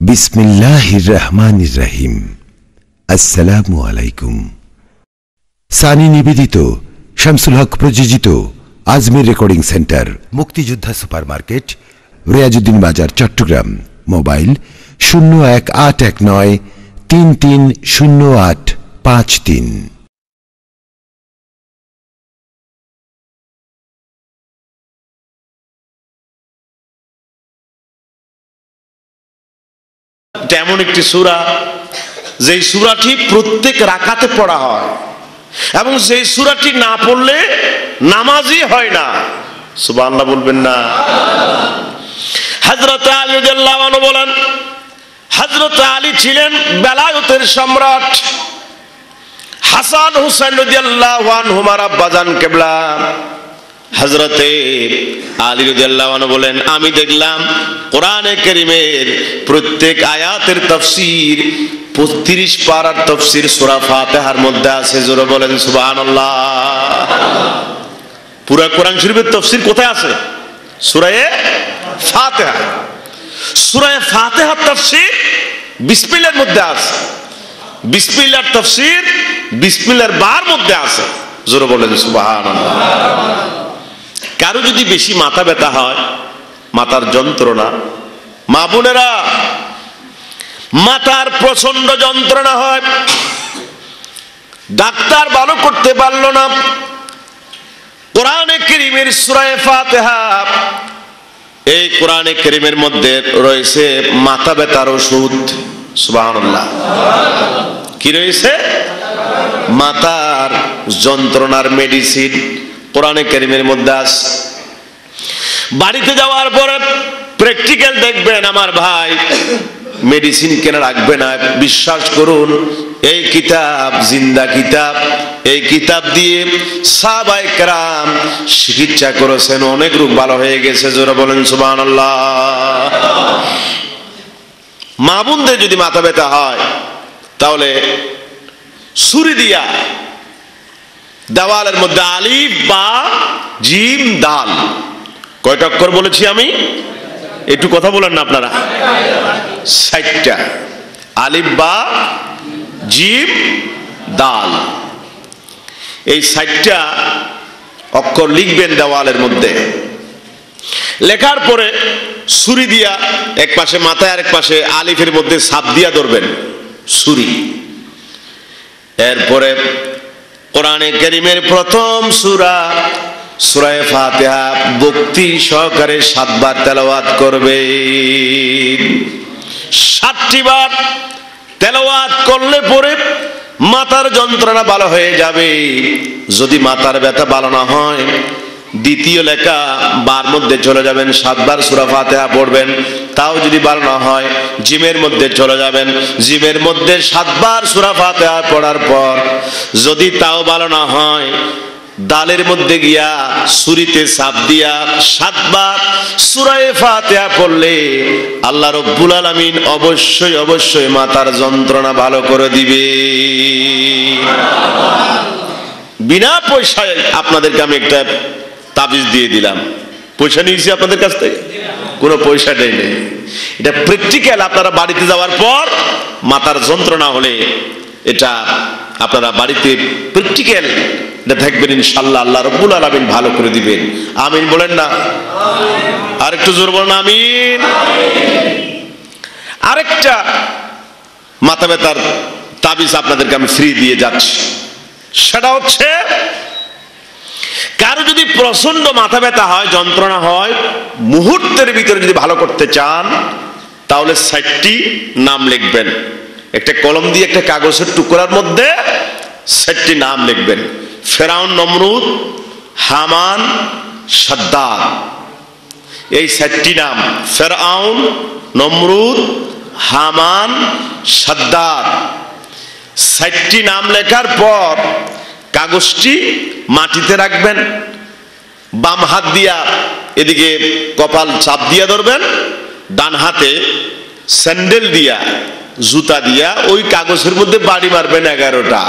বিসমিল্লাহির রহমানির রহিম। আসসালামু আলাইকুম। সানি নিবেদিত, শামসুল হক প্রযোজিত আজমির রেকর্ডিং সেন্টার, মুক্তিযোদ্ধা সুপারমার্কেট, রিয়াজউদ্দিন বাজার, চট্টগ্রাম। মোবাইল 018193308553। এমন একটি সূরা যে সূরাটি প্রত্যেক রাকাতে পড়া হয় এবং যে সূরাটি না পড়লে নামাজই হয় না। সুবহানাল্লাহ বলবেন না? হযরত আলী রাদিয়াল্লাহু আনহু বলেন, হযরত আলী ছিলেন বেলায়েতের সম্রাট। হাসান হুসাইন রাদিয়াল্লাহু আনহুমার আব্বাজান কিবলা হযরতে আলী রাদিয়াল্লাহু আনহু বলেন, আমি দেখলাম কোরআনে কারীমের প্রত্যেক আয়াতের তাফসীর ৩৫ পারার তাফসীর সূরা ফাতিহার মধ্যে আছে। জোরে বলেন সুবহানাল্লাহ। পুরো কোরআন শরীফের তাফসীর কোথায় আছে? সূরা ফাতিহা। সূরা ফাতিহার তাফসীর বিসমিল্লাহর মধ্যে আছে। বিসমিল্লাহর তাফসীর বিসমিল্লাহর বার মধ্যে আছে। জোরে বলেন সুবহানাল্লাহ। কারো যদি বেশি মাথা ব্যথা হয়, মাথার যন্ত্রণা, মা বোনেরা মাথার প্রচন্ড যন্ত্রণা হয়, ডাক্তার ভালো করতে পারলো না, কোরআনে কারীমের সূরা ফাতিহা, এই কোরআনে কারীমের মধ্যে রয়েছে মাথা ব্যথার ওষুধ। সুবহানাল্লাহ। কি রয়েছে? মাথার যন্ত্রণার মেডিসিন কোরআনে কারীমের মধ্যে আছে। বাড়িতে যাওয়ার পরে প্র্যাকটিক্যাল দেখবেন আমার ভাই, মেডিসিন কেনা রাখবে না। বিশ্বাস করুন, এই কিতাব জিন্দা কিতাব। এই কিতাব দিয়ে সাহাবায়ে কেরাম চিকিৎসা করেছেন, অনেক রোগ ভালো হয়ে গেছে। জোরে বলেন সুবহানাল্লাহ। মা বোনদের যদি মাথা ব্যথা হয় তাহলে ছুরি দিয়া দেওয়ালের মধ্যে আলিফ বা জিম দাল, কয়টা অক্ষর বলেছি আমি? একটু কথা বলেন না আপনারা? ৬০টা। আলিফ বা জিম দাল, এই ৬০টা অক্ষর লিখবেন দেওয়ালের মধ্যে। লেখার পরে ছুরি দিয়া এক পাশে মাথায় আর এক পাশে আলিফের মধ্যে ছাপ দিয়া ধরবেন ছুরি। এরপরে কোরআনে কারীমের প্রথম সূরা সূরা ফাতিহা ভক্তি সহকারে ৭ বার তেলাওয়াত করবে। ৭টি বার তেলাওয়াত করলে পরে মাথার যন্ত্রণা ভালো হয়ে যাবে। যদি মাথার ব্যথা ভালো না হয়, দ্বিতীয় লেখা বার মধ্যে চলে যাবেন, ৭ বার সূরা ফাতিহা পড়বেন। তাও যদি ভালো না হয়, জিমের মধ্যে চলে যাবেন, জিমের মধ্যে ৭ বার সূরা ফাতিহা পড়ার পর যদি তাও ভালো না হয়, দালের মধ্যে গিয়া ছুরিতে ছাপ দিয়া ৭ বার সূরা ফাতিহা পড়লে আল্লাহ রাব্বুল আলামিন অবশ্যই অবশ্যই মাথার যন্ত্রণা ভালো করে দিবে। বিনা পয়সায় আপনাদেরকে আমি একটা তাবিজ দিয়ে দিলাম। পয়সা নিয়েছি আপনাদের কাছ থেকে? কোনো পয়সা দেয় নেই। এটা প্র্যাকটিক্যাল। আপনারা বাড়িতে যাওয়ার পর মাথার যন্ত্রণা হলে এটা আপনারা বাড়িতে প্র্যাকটিক্যাল এটা দেখবেন, ইনশাআল্লাহ আল্লাহ রাব্বুল আলামিন ভালো করে দিবেন। আমিন বলেন না? আর একটু জোর বলেন আমিন। আরেকটা মাথা ব্যথার তাবিজ আপনাদেরকে আমি ফ্রি দিয়ে যাচ্ছি। সেটা হচ্ছে, কারো যদি প্রচন্ড মাথা ব্যথা হয়, যন্ত্রণা হয়, মুহূর্তের ভিতরে যদি ভালো করতে চান তাহলে ৬০টি নাম লিখবেন। একটা কলম দিয়ে একটা কাগজের টুকরার মধ্যে ৬০টি নাম লিখবেন। ফেরাউন, নমরুদ, হামান, সাদ্দাদ, এই ৬০টি নাম। ফেরাউন, নমরুদ, হামান, সাদ্দাদ, ৬০টি নাম লেখার পর কাগজটি মাটিতে রাখবেন। বাম হাত দিয়া এদিকে কপাল চাপ দিয়া ধরবেন, ডান হাতে স্যান্ডেল দিয়া জুতা দিয়া ওই কাগজের মধ্যে বাড়ি মারবেন 11টা।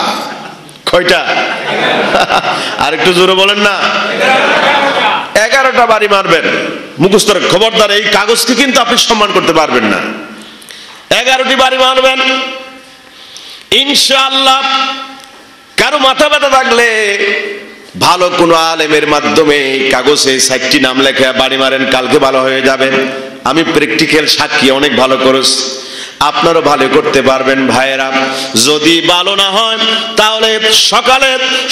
কয়টা? আর একটু জোরে বলেন না? 11টা বাড়ি মারবেন মুখস্থ। খবরদার, এই কাগজকে কিন্তু আপনি সম্মান করতে পারবেন না। বাড়ি মারবেন ইনশাআল্লাহ। কারো মাথা ব্যথা থাকলে ভালো কোনো আলেমের মাধ্যমে কাগজে 60টি নাম লেখা বাড়ি মারেন, কালকে ভালো হয়ে যাবে। আমি প্র্যাকটিক্যাল সাক্ষী, অনেক ভালো করস, আপনারও ভালো করতে পারবেন ভাইয়েরা। যদি ভালো না হয় তাহলে সকালে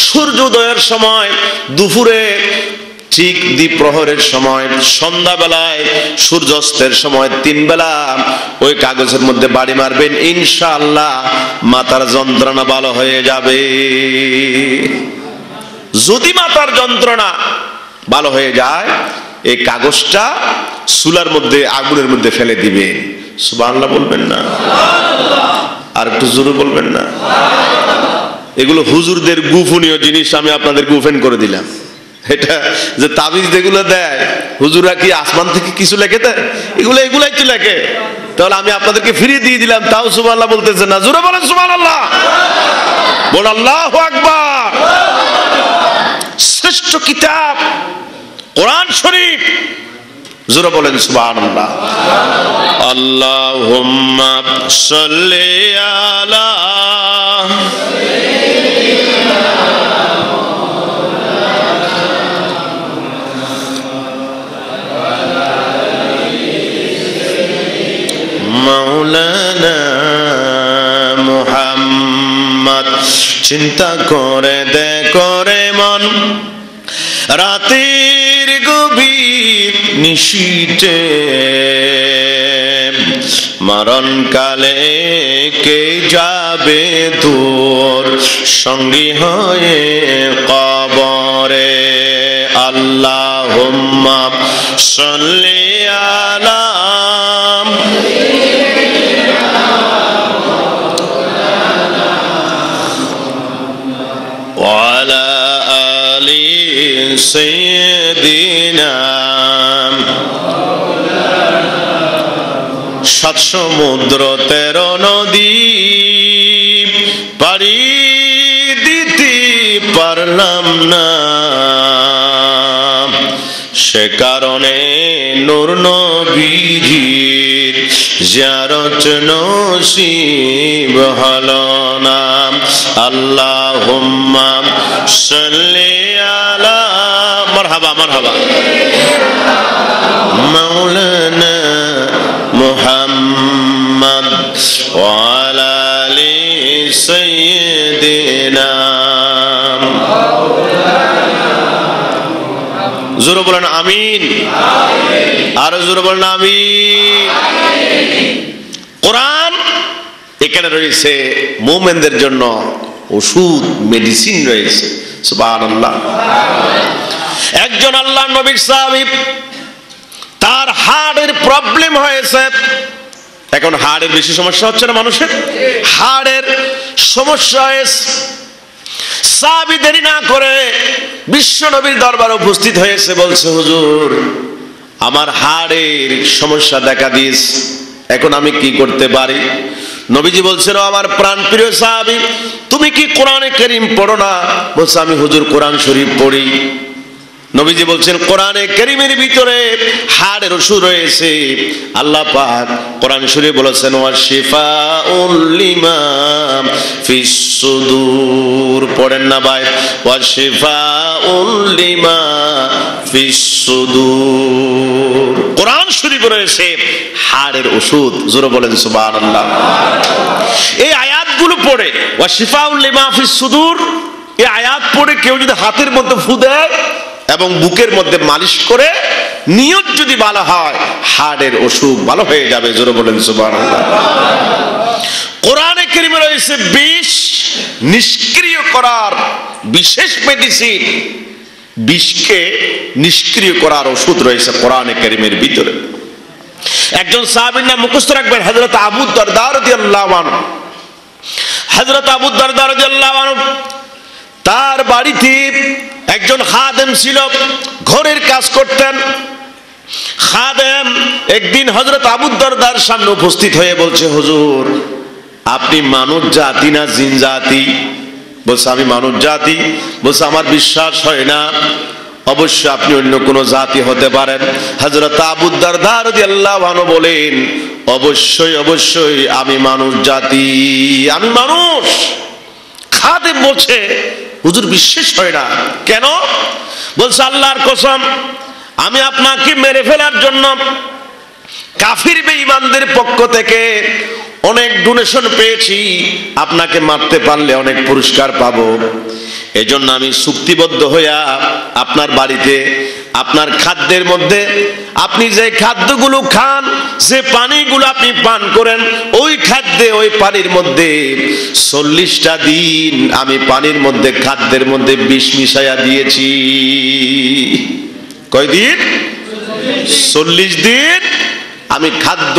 সূর্যোদয়ের সময়, দুপুরে ঠিক দ্বিপ্রহরের সময়, সন্ধ্যাবেলায়, সূর্যাস্তের সময়, 3 বেলা ওই কাগজের মধ্যে বাড়ি মারবেন, ইনশাআল্লাহ মাথার যন্ত্রণা ভালো হয়ে যাবে। যদি মাথার যন্ত্রণা ভালো হয়ে যায়, এই কাগজটা চুলার মধ্যে, আগুনের মধ্যে ফেলে দিবে। সুবহানাল্লাহ বলবেন না? আর একটু জোরে বলবেন না? এগুলো হুজুরদের গোপনীয় জিনিস, আমি আপনাদেরকে ওপেন করে দিলাম। এটা যে তাবিজ যেগুলো দেয় হুজুরা, কি আসমান থেকে কিছু লেখে দেয়? এগুলাই তো লেখে। তাহলে আমি আপনাদেরকে ফিরিয়ে দিয়ে দিলাম, তাও সুবহানাল্লাহ বলতেছেন না। জোরে বলেন সুবহানাল্লাহ। বল আল্লাহু আকবার। শ্রেষ্ঠ কিতাব কোরআন শরীফ, জোরে বলেন সুবহানাল্লাহ। আল্লাহুম্মা সাল্লি আলা মাওলানা মুহাম্মদ। চিন্তা করে করে মন, রাতের গভীর নিশীথে মরণকালে কে যাবে তোর সঙ্গী হয়ে কবরে। আল্লাহুম্মা সাল্লি আলা ওয়ালা আলি সাইয়্যিদিনা। 7 সমুদ্র 13 নদী পাড়ি দিতে পারলাম না, সে কারণে নূর নবীজির জিয়ারত নসিব হলো না। আল্লাহুম্মা সাল্লি আলা মারহাবা মারহাবা মাওলানা মুহাম্মদ ওয়া আলা আলি সাইয়্যিদিনা। জোরে বলেন আমিন। আরো জোরে বলেন আমিন। কোরআন এখানে রয়েছে মুমিনদের জন্য ওষুধ, মেডিসিন রয়েছে। সুবহানাল্লাহ। একজন আল্লাহর নবীর সাহাবী, তার হার্টের প্রবলেম হয়েছে। এখন হার্টের বেশি সমস্যা হচ্ছে না মানুষের? হার্টের সমস্যা হয়েছে। সাহাবী দেরি না করে বিশ্ব নবীর দরবারে উপস্থিত হয়েছে, বলছে হুজুর আমার হার্টের সমস্যা দেখা দিয়েছে, এখন আমি কি করতে পারি? নবীজি বলছেন, আমার প্রাণপ্রিয় সাহাবী, তুমি কি কোরআনে কারীম পড়ো না? বলছে, আমি হুজুর কোরআন শরীফ পড়ি। নবীজি বলছেন, কোরআনে কারীমের ভিতরে হাড়ের ওষুধ রয়েছে। আল্লাহ পাক কোরআন শরীফে বলেছেন, ওয়াশিফাউল লিমা ফিস সুদূর। পড়েন না ভাই? ওয়াশিফাউল লিমা ফিস সুদূর। কোরআন শরীফে রয়েছে হাড়ের ওষুধ। জোরে বলেন সুবহানাল্লাহ। এই আয়াতগুলো পড়ে, ওয়াশিফাউল লিমা ফিস সুদূর, এই আয়াত পড়ে কেউ যদি হাতের মধ্যে ফু দেয় এবং বুকের মধ্যে মালিশ করে, নিয়ত যদি ভালো হয়, হাড়ের অসুখ ভালো হয়ে যাবে। জোরে বলেন সুবহানাল্লাহ। কোরআনে কারীমে রয়েছে বিষ নিষ্ক্রিয় করার বিশেষ মেডিসিন, বিষকে নিষ্ক্রিয় করার ওষুধ রয়েছে কোরআনে কারীমের ভিতরে। একজন সাহাবীর নাম মুখস্থ রাখবেন, হযরত আবু দারদা রাদিয়াল্লাহু আনহু। হযরত আবু দারদা রাদিয়াল্লাহু আনহু, তার বাড়িতে একজন খাদেম ছিল, ঘরের কাজ করতেন। খাদেম একদিন হযরত আবু দারদার সামনে উপস্থিত হয়ে বলছে, হুজুর আপনি মানুষ জাতি না জিন জাতি? বলছে, আমি মানুষ জাতি। বলছে, আমার বিশ্বাস হয় না। অবশ্যই আপনি অন্য কোন জাতি হতে পারেন। হযরত আবু দারদা রাদিয়াল্লাহু আনহু বলেন, অবশ্যই অবশ্যই আমি মানুষ জাতি, আমি মানুষ। খাদেম বলছে, হুজুর বিশ্বাস হয় না কেন? বলছে, আল্লাহর কসম, আমি আপনাকে মেরে ফেলার জন্য কাফির বেঈমানদের পক্ষ থেকে অনেক ডোনেশন পেয়েছি, আপনাকে মারতে পারলে অনেক পুরস্কার পাবো। এজন্য আমি চুক্তিবদ্ধ হইয়া আপনার বাড়িতে আপনার খাদ্যের মধ্যে আপনি যে খাদ্যগুলো খান, যে পানিগুলো আপনি পান করেন, ওই খাদ্যে ওই পানির মধ্যে 40টা দিন আমি পানির মধ্যে খাদ্যের মধ্যে বিষ মিশাইয়া দিয়েছি। কয়দিন? 40 দিন আমি খাদ্য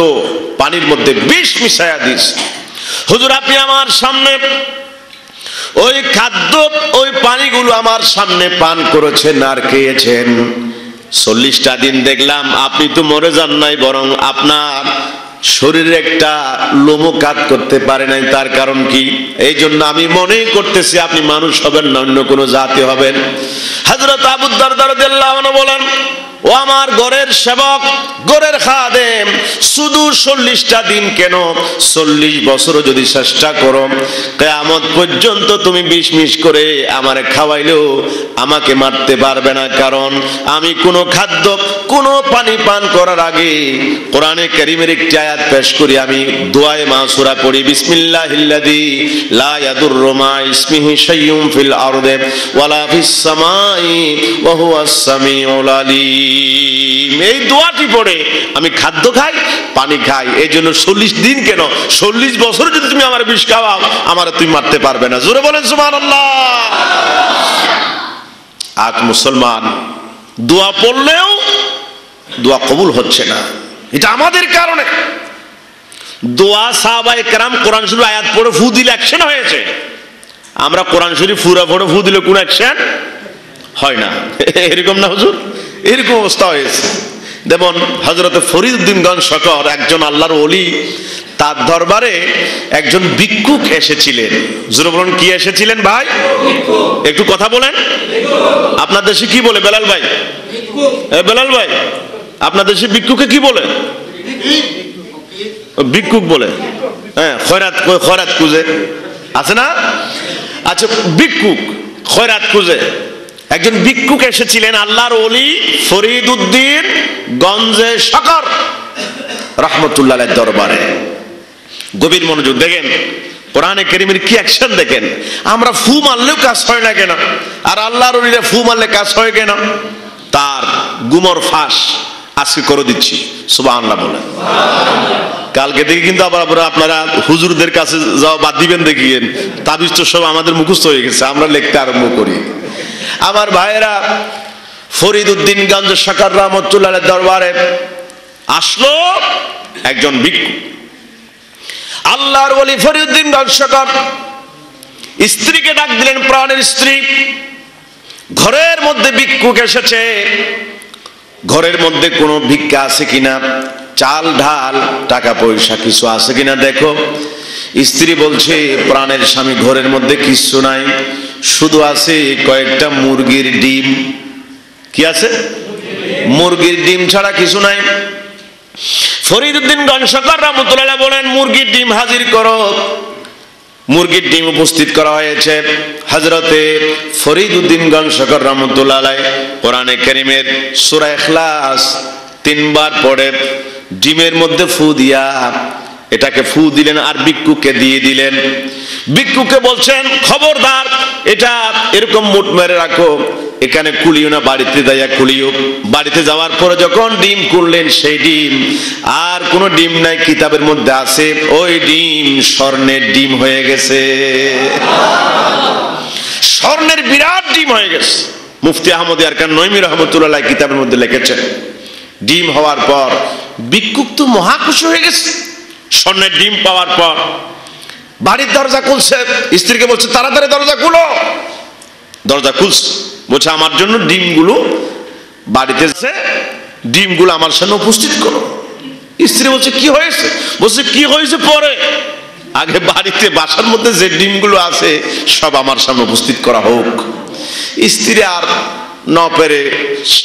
পানির মধ্যে বিষ মিশাইয়া দিয়েছি। হুজুর আপনি আমার সামনে ওই খাদ্য ওই পানিগুলো আমার সামনে পান করেছেন আর খেয়েছেন। 40টা দিন দেখলাম আপনি তো মরে যান নাই, বরং আপনার শরীরে একটা লোমও কাজ করতে পারে নাই। তার কারণ কি? এই জন্য আমি মনে করতেছি আপনি মানুষ হবেন না, অন্য কোনো জাতি হবেন। হযরত আবু দারদা রাদিয়াল্লাহু আনহু বলেন, ও আমার ঘরের সেবক, ঘরের খাদেম, শুধু 40টা দিন কেন, 40 বছরও যদি চেষ্টা করো, কিয়ামত পর্যন্ত তুমি বিষ মিশ করে আমারে খাওয়াইলেও আমাকে মারতে পারবে না। কারণ আমি কোনো খাদ্য কোনো পানি পান করার আগে কোরআনে কারীমের একটি আয়াত পেশ করি, আমি দোয়ায়ে মাসুরা পড়ি, বিসমিল্লাহিল্লাযী লা ইয়াদুররু মা ইসমিহি শাইউন ফিল আরদি ওয়ালা ফিস সামাই ওয়া হুয়াস সামিউল আলীম। এই দোয়াটি পড়ে আমি খাদ্য খাই, পানি খাই। এই জন্য 40 দিন কেন, 40 বছর যদি তুমি আমার বিষ খাওয়াও, আমার তুমি মারতে পারবে না। জোরে বলেন সুবহানাল্লাহ। আজ মুসলমান দোয়া পড়লেও দোয়া কবুল হচ্ছে না, এটা আমাদের কারণে। দোয়া সাহাবায়ে কেরাম কোরআন শরীফ আয়াত পড়ে ফু দিলে অ্যাকশন হয়েছে, আমরা কোরআন শরীফ পুরা পড়ে ফু দিলে কোনো অ্যাকশন হয় না। এরকম না হুজুর? এরকম অবস্থা হয়েছে। যেমন হযরত ফরিদউদ্দীনগঞ্জ শকর একজন আল্লাহর ওলি, তার দরবারে একজন ভিক্ষুক এসেছিলেন। জোরে বলুন, কি এসেছিলেন ভাই? একটু কথা বলেন। আপনার দেশে কি বলে বেলাল ভাই? বেলাল ভাই, আপনার দেশে ভিক্ষুকে কি বলে? ভিক্ষুক বলে। হ্যাঁ, খয়রাত, খয়রাত খুঁজে আছে না? আচ্ছা, ভিক্ষুক খয়রাত খুঁজে একজন ভিক্ষুক এসেছিলেন আল্লাহর ওলি ফরিদউদ্দীন গঞ্জে শকর রাহমাতুল্লাহ আলাইহির দরবারে। গভীর মনোযোগ দেখেন, কোরআনে কারীমের কি অ্যাকশন দেখেন। আমরা ফু মারলেও কাজ হয় না কেন, আর আল্লাহর ওলিরা ফু মারলে কাজ হয় কেন? তার গুমর ফাঁস আজকে করে দিচ্ছি, সুবহানাল্লাহ বলেন। কালকে থেকে কিন্তু আবার আপনারা হুজুরদের কাছে যাওয়া বাদ দিবেন। দেখিয়েন তাবিজ তো সব আমাদের মুখস্থ হয়ে গেছে, আমরা লিখতে আরম্ভ করি। আমার ভাইয়েরা, ফরিদউদ্দীনগঞ্জ শকর রাহমাতুল্লাহ আলাইহির দরবারে আসলো একজন ভিক্ষুক। আল্লাহর ওলি ফরিদউদ্দীনগঞ্জ শকর স্ত্রীকে ডাক দিলেন, প্রাণের স্ত্রী, ঘরের মধ্যে ভিক্ষুক এসেছে, ঘরের মধ্যে কোনো ভিক্ষা আছে কিনা, চাল ঢাল টাকা পয়সা কিছু আছে কিনা দেখো। স্ত্রী বলছে, প্রাণের স্বামী, ঘরের মধ্যে কিছু নাই, শুধু আছে কয়েকটা মুরগির ডিম। কি আছে? মুরগির ডিম ছাড়া কিছু নাই। ফরিদউদ্দীনগঞ্জ শকর রাহমাতুল্লাহ বলেন, মুরগির ডিম হাজির করো। মুরগির ডিম উপস্থিত করা হয়েছে। হযরতে ফরিদউদ্দীনগঞ্জ শকর রাহমাতুল্লাহ আলাইহি কোরআনে কারীমের সূরা ইখলাস 3 বার পড়ে ডিমের মধ্যে ফু দিয়া এটাকে ফু দিলেন আর ভিক্ষুককে দিয়ে দিলেন। ভিক্ষুককে বলছেন, খবরদার এটা এরকম মুঠ মেরে রাখো, এখানে কুলিও না, বাড়িতে যাইয়া কুলিও। বাড়িতে যাওয়ার পরে যখন ডিম খুললেন, সেই ডিম আর কোনো ডিম নাই, কিতাবের মধ্যে আছে ওই ডিম স্বর্ণের ডিম হয়ে গেছে। স্বর্ণের বিরাট ডিম হয়ে গেছে। মুফতি আহমদ ইয়ারকান নঈমী রাহমাতুল্লাহ কিতাবের মধ্যে লিখেছেন, ডিম হওয়ার পর ভিক্ষুক তো মহা খুশি হয়ে গেছে স্বর্ণের ডিম পাওয়ার পর। বাড়ির দরজা খুলছে, স্ত্রীকে বলছে, তাড়াতাড়ি দরজা খুলো। দরজা খুলছে, বলছে, আমার জন্য ডিমগুলো বাড়িতে এসে ডিমগুলো আমার সামনে উপস্থিত করো। স্ত্রী বলছে, কি হয়েছে? বলছে, কি হয়েছে পরে, আগে বাড়িতে বাসার মধ্যে যে ডিমগুলো আছে সব আমার সামনে উপস্থিত করা হোক। স্ত্রী আর না পেরে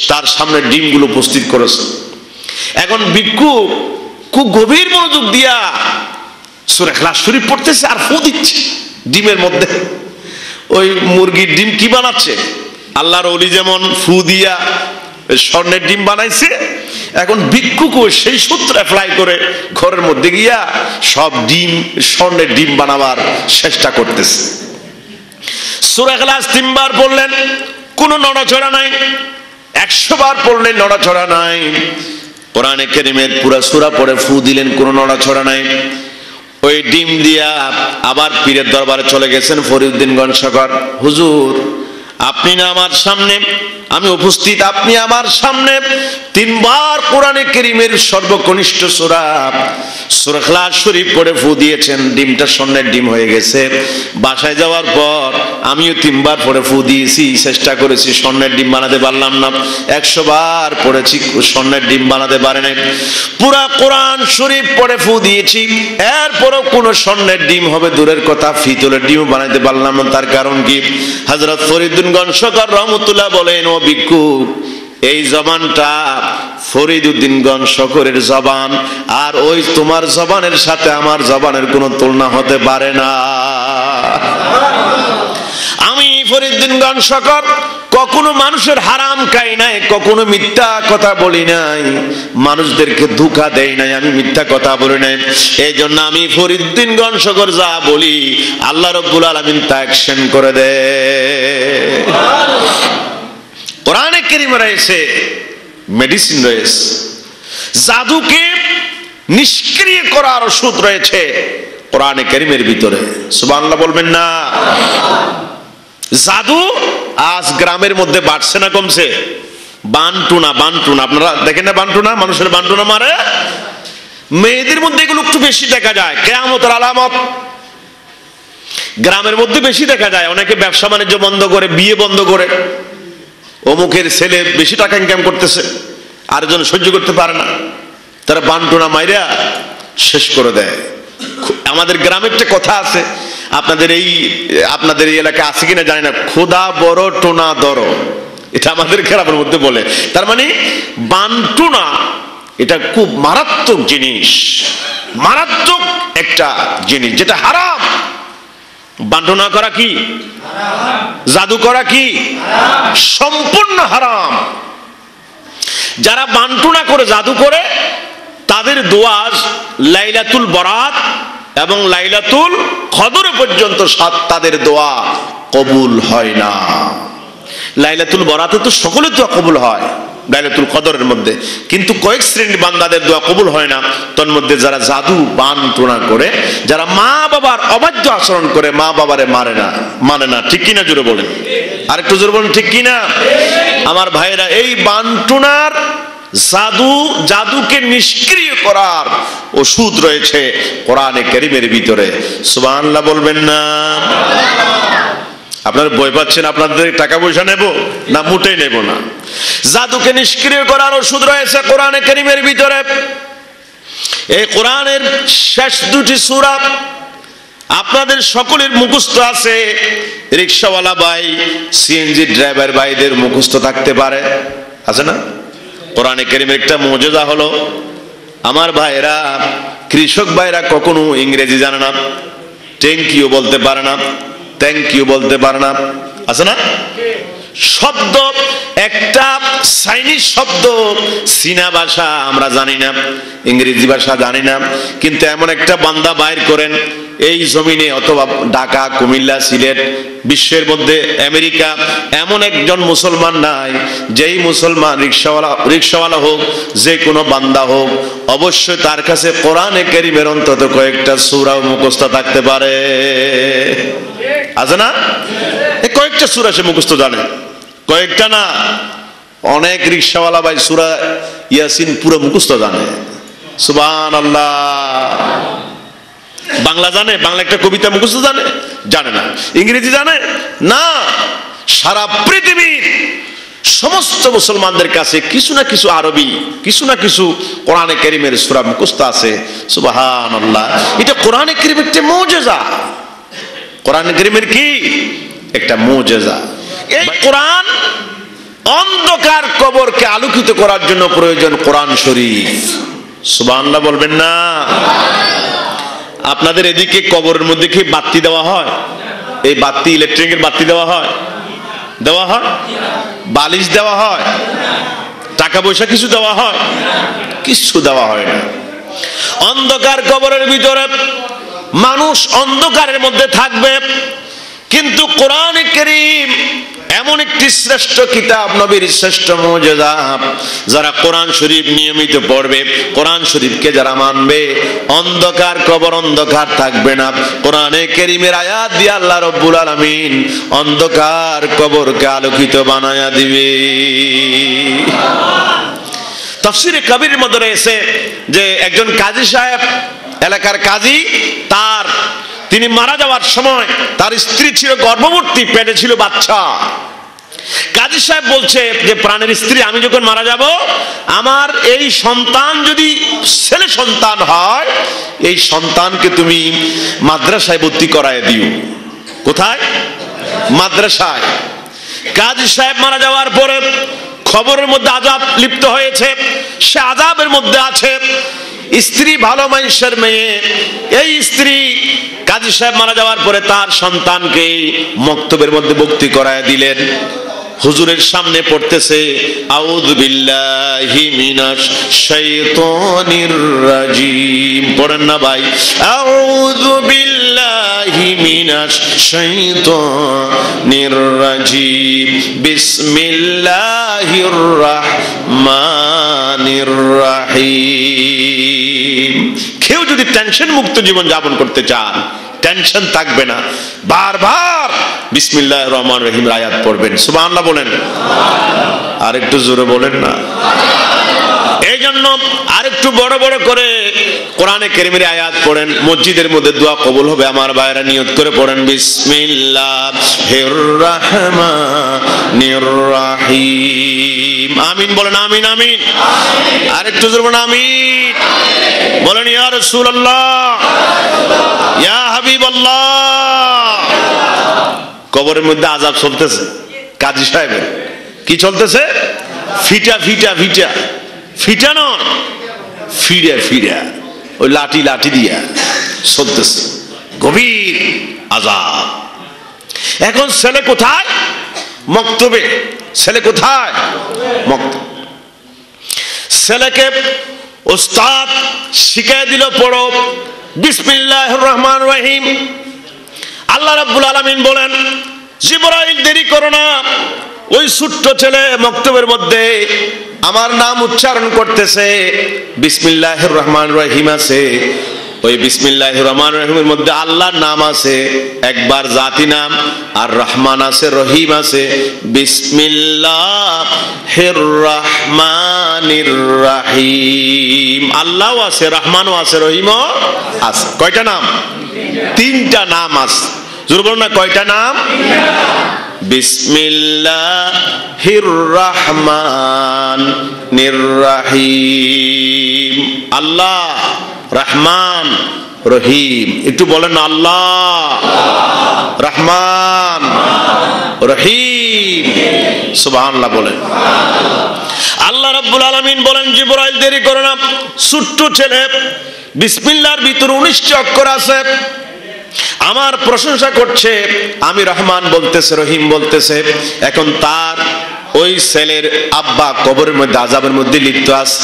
তার সামনে ডিমগুলো উপস্থিত করেছে। এখন ভিক্ষু খুব গভীর মনোযোগ দিয়া সূরা ইখলাস শরীফ পড়তেছে আর ফু দিচ্ছে ডিমের মধ্যে। ওই মুরগির ডিম কি বানাচ্ছে? আল্লাহর ওলি যেমন ফু দিয়া স্বর্ণের ডিম বানাইছে, এখন ভিক্ষুকও সেই সূত্র অ্যাপ্লাই করে ঘরের মধ্যে গিয়া সব ডিম স্বর্ণের ডিম বানাবার চেষ্টা করতেছে। সূরা ইখলাস 3 বার পড়লেন, কোনো নড়াচড়া নাই। 100 বার পড়লেন, নড়াচড়া নাই। কোরআনে কারীমের পুরা সূরা পড়ে ফু দিলেন, কোনো নড়াচড়া নাই। ওই ডিম দিয়া আবার পীরের দরবারে চলে গেছেন ফরিদউদ্দিনগঞ্জ শহর। হুজুর, আপনি না আমার সামনে, আমি উপস্থিত, আপনি আমার সামনে 3 বার কোরআনে কারীমের সর্বকনিষ্ঠ সূরা সূরা ইখলাস শরীফ পড়ে ফু দিয়েছেন, ডিমটা স্বর্ণের ডিম হয়ে গেছে। বাসায় যাওয়ার পর আমিও 3 বার পড়ে ফু দিয়েছি, চেষ্টা করেছি, স্বর্ণের ডিম বানাতে পারলাম না। 100 বার পড়েছি, স্বর্ণের ডিম বানাতে পারে নাই। পুরা কোরআন শরীফ পড়ে ফু দিয়েছি, এরপরও কোনো স্বর্ণের ডিম হবে দূরের কথা, পিতলের ডিম বানাতে পারলাম না। তার কারণ কি? হযরত ফরিদউদ্দিনগঞ্জ শহর রহমতুল্লাহ বলেন, ও ভিক্ষুক, এই জবানটা ফরিদউদ্দিনগঞ্জ শহরের জবান, আর ওই তোমার জবানের সাথে আমার জবানের কোনো তুলনা হতে পারে না। আমি ফরিদউদ্দিনগঞ্জ শহর কখনো মানুষের হারাম খাই নাই, কখনো মিথ্যা কথা বলি নাই, মানুষদেরকে ধোঁকা দেই নাই, আমি মিথ্যা কথা বলি নাই। এই জন্য আমি ফরিদউদ্দিনগঞ্জ শহর যা বলি আল্লাহ রাব্বুল আলামিন তা অ্যাকশন করে দেয়। কোরআনে কারীমে রয়েছে মেডিসিন, রয়েছে জাদুকে নিষ্ক্রিয় করার ওষুধ রয়েছে কোরআনে কারীমের ভিতরে। সুবহানাল্লাহ বলবেন না? জাদু আজ গ্রামের মধ্যে বাড়ছে না কমছে? বানটুনা, বানটুনা আপনারা দেখেন না? বানটুনা, মানুষের বানটুনা মারে। মেয়েদের মধ্যে এগুলো একটু বেশি দেখা যায়, কিয়ামতের আলামত। গ্রামের মধ্যে বেশি দেখা যায়। অনেকে ব্যবসা বাণিজ্য বন্ধ করে, বিয়ে বন্ধ করে, অমুকের ছেলে বেশি টাকা ইনকাম করতেছে, আরেকজন সহ্য করতে পারে না, তারা বানটুনা মাইরা শেষ করে দেয়। আমাদের গ্রামের একটা কথা আছে, আপনাদের এই এলাকায় আছে কিনা জানি না, খোদা বড় টোনা দর, এটা আমাদের গ্রামের মধ্যে বলে। তার মানে বানটুনা এটা খুব মারাত্মক জিনিস, মারাত্মক একটা জিনিস, যেটা হারাম। বানটুনা করা কি? জাদু করা কি? সম্পূর্ণ হারাম। যারা বানটুনা করে, জাদু করে, তাদের দোয়া লাইলাতুল বরাত এবং লাইলাতুল কদর পর্যন্ত তাদের দোয়া কবুল হয় না। লাইলাতুল বরাতে তো সকলের দোয়া কবুল হয়, লাইলাতুল কদরের মধ্যে, কিন্তু কয়েক শ্রেণীর বান্দাদের দোয়া কবুল হয় না। তোর মধ্যে যারা জাদু বানটুনা করে, যারা মা বাবার অবাধ্য আচরণ করে, মা বাবারে মানে না, ঠিক কিনা? জোরে বলেন, আরেকটু জোরে বলেন, ঠিক কিনা? আমার ভাইরা, এই বানটুনার জাদুকে নিষ্ক্রিয় করার ওষুধ রয়েছে কোরআনে কারীমের ভিতরে। সুবহানাল্লাহ বলবেন না? আপনারা ভয় পাচ্ছেন আপনাদের টাকা পয়সা নেব না? মোটেই নেব না। জাদুকে নিষ্ক্রিয় করার ওষুধ রয়েছে কোরআনে কারীমের ভিতরে। এই কোরআনের শেষ 2টি সূরা আপনাদের সকলের মুখস্থ আছে। রিকশাওয়ালা ভাই, সিএনজি ড্রাইভার ভাইদের মুখস্থ থাকতে পারে, আছে না? কোরআনে কারীমের একটা মুজিজা হলো, আমার ভাইরা, কৃষক ভাইরা কখনো ইংরেজি জানে না, থ্যাংক ইউ বলতে পারে না, থ্যাংক ইউ বলতে পারে না, আছে না? শব্দ একটা চাইনিজ শব্দ, চীনা ভাষা আমরা জানি না, ইংরেজি ভাষা জানি না, কিন্তু এমন একটা বান্দা বাইর করেন এই জমিনে, অথবা ঢাকা, কুমিল্লা, সিলেট, বিশ্বের মধ্যে আমেরিকা, এমন একজন মুসলমান নাই যেই মুসলমান রিকশাওয়ালা হোক, যে কোনো বান্দা হোক, অবশ্যই তার কাছে কোরআনে কারীমের অন্তত কয়েকটা সূরা মুখস্থ থাকতে পারে, আছে না? এই কয়েকটা সূরা সে মুখস্থ জানে, কয়েকটা না, অনেক রিকশাওয়ালা ভাই সূরা ইয়াসিন পুরো মুখস্থ জানে। সুবহানাল্লাহ। বাংলা জানে, বাংলা একটা কবিতা মুখস্থ জানে? জানে না। ইংরেজি জানে না। সারা পৃথিবীর সমস্ত মুসলমানদের কাছে কিছু না কিছু আরবি, কিছু না কিছু কোরআনে কারীমের সূরা মুখস্থ আছে। সুবহানাল্লাহ। এটা কোরআনে কারীমের একটা মুজিজা। কোরআনে কারীমের কি? একটা মুজিজা। এই কোরআন অন্ধকার কবরকে আলোকিত করার জন্য প্রয়োজন কোরআন শরীফ। সুবহানাল্লাহ বলবেন না? আপনাদের এদিকে কবরের মধ্যে কি বাতি দেওয়া হয়? এই বাতি ইলেকট্রিকের বাতি দেওয়া হয়? দেওয়া হয়? বালিশ দেওয়া হয়? টাকা পয়সা কিছু দেওয়া হয়? কিছু দেওয়া হয় না। অন্ধকার কবরের ভিতরে মানুষ অন্ধকারের মধ্যে থাকবে, কিন্তু কোরআনে কারীম এমন একটি শ্রেষ্ঠ কিতাব, নবীর শ্রেষ্ঠ মুজিজা। যারা কোরআন শরীফ নিয়মিত পড়বে, কোরআন শরীফকে যারা মানবে, অন্ধকার কবর অন্ধকার থাকবে না। কোরআনে কারীমের আয়াত দিয়ে আল্লাহ রাব্বুল আলামিন অন্ধকার কবরকে আলোকিত বানায়া দিবে। তাফসীরে কবিরের মধ্যে রয়েছে যে একজন কাজী সাহেব, এলাকার কাজী, তিনি মারা যাওয়ার সময় তার স্ত্রী ছিল গর্ভবতী, পেটে ছিল বাচ্চা। কাজী সাহেব বলছে যে প্রাণের স্ত্রী, আমি যখন মারা যাব, আমার এই সন্তান যদি ছেলে সন্তান হয়, এই সন্তানকে তুমি মাদ্রাসায় ভর্তি করায় দিও। কোথায়? মাদ্রাসায়। কাজী সাহেব মারা যাওয়ার পরে খবরের মধ্যে আযাব লিপ্ত হয়েছে, সে আযাবের মধ্যে আছে। স্ত্রী ভালো মানুষের মেয়ে, এই স্ত্রী কাজী সাহেব মারা যাওয়ার পরে তার সন্তানকে মক্তবের মধ্যে ভর্তি করায় দিলেন। হুজুরের সামনে পড়তেছে আউযু বিল্লাহি মিনাশ শাইতানির রাজিম। পড়েন না ভাই? আউযু বিল্লাহি মিনাশ শাইতানির রাজিম, বিসমিল্লাহির রাহমানির রাহিম। কেউ যদি টেনশন মুক্ত জীবন যাপন করতে চান, টেনশন থাকবে না, বারবার বিসমিল্লাহির রহমানির রহিম আয়াত পড়বেন। সুবহানাল্লাহ বলেন। আর একটু জোরে বলেন না? এই জন্য আরেকটু বড় বড় করে কোরআনে কারীমের আয়াত পড়েন, মসজিদের মধ্যে দোয়া কবুল হবে। আমার ভাইরা নিয়ত করে পড়েন, বিসমিল্লাহির রহমানির রহিম। আমিন বলেন, আমিন আমিন। আরেকটু জোরে বলেন, আমিন বলেন। ইয়া রাসূলুল্লাহ, ইয়া হাবিবাল্লাহ। কবরের মধ্যে আযাব চলতেছে, কাজী সাহেবের কি চলতেছে? ফিটা ফিটা ফিটা ফিটা নয়, ফিরা ফিরা, ওই লাঠি লাঠি দিয়া চলতেছে, গভীর আযাব। এখন ছেলে কোথায়? মক্তবে। ছেলে কোথায়? মক্তব। ছেলেকে ওস্তাদ শিখাই দিল, পড়ো বিসমিল্লাহির রহমানির রহিম। আল্লাহ রাব্বুল আলামিন বলেন, জিবরাইল দেরি করো না। ওই ছোট্ট ছেলে মক্তবের মধ্যে আমার নাম উচ্চারণ করতেছে, বিসমিল্লাহির রহমানির রহিম আছে। ওই বিসমিল্লাহির রহমানির রহিমের মধ্যে আল্লাহর নাম আছে, একবার জাতি নাম, আর রহমান আছে, রহিম আছে। বিসমিল্লাহির রহমানির রহিম। আল্লাহও আছে, রহমানও আছে, রহিমও আছে। কয়টা নাম? তিনটা নাম আছে। জোরে বলুন না, কয়টা নাম? বিসমিল্লাহির রহমানির রহিম। আল্লাহ, রহমান, রহিম। একটু বলেন আল্লাহ, রহমান, রহিম। সুবহানাল্লাহ বলেন। আল্লাহ রাব্বুল আলামিন বলেন, জিবরাইল দেরি করো না। ছোট্ট ছেলে, বিসমিল্লাহর ভিতরে 19টি অক্ষর আছে, আমার প্রশংসা করছে। আমি রহমান বলতেছে, রহিম বলতেছে। এখন তার ওই ছেলের আব্বা কবরের মধ্যে আযাবের মধ্যে লিপ্ত আছে।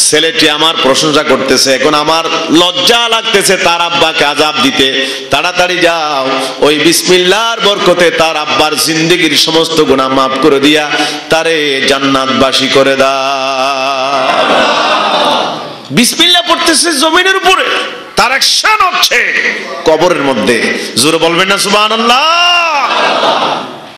ছেলেটি আমার প্রশংসা করতেছে। এখন আমার লজ্জা লাগতেছে তার আব্বাকে আযাব দিতে। তাড়াতাড়ি যাও, ওই বিসমিল্লাহর বরকতে তার আব্বার জিন্দেগীর সমস্ত গুনাহ মাফ করে দিয়া তারে জান্নাতবাসী করে দাও। বিসমিল্লাহ পড়তেছে জমিনের উপরে, তার অ্যাকশন হচ্ছে কবরের মধ্যে। জোরে বলবেন না সুবহানাল্লাহ?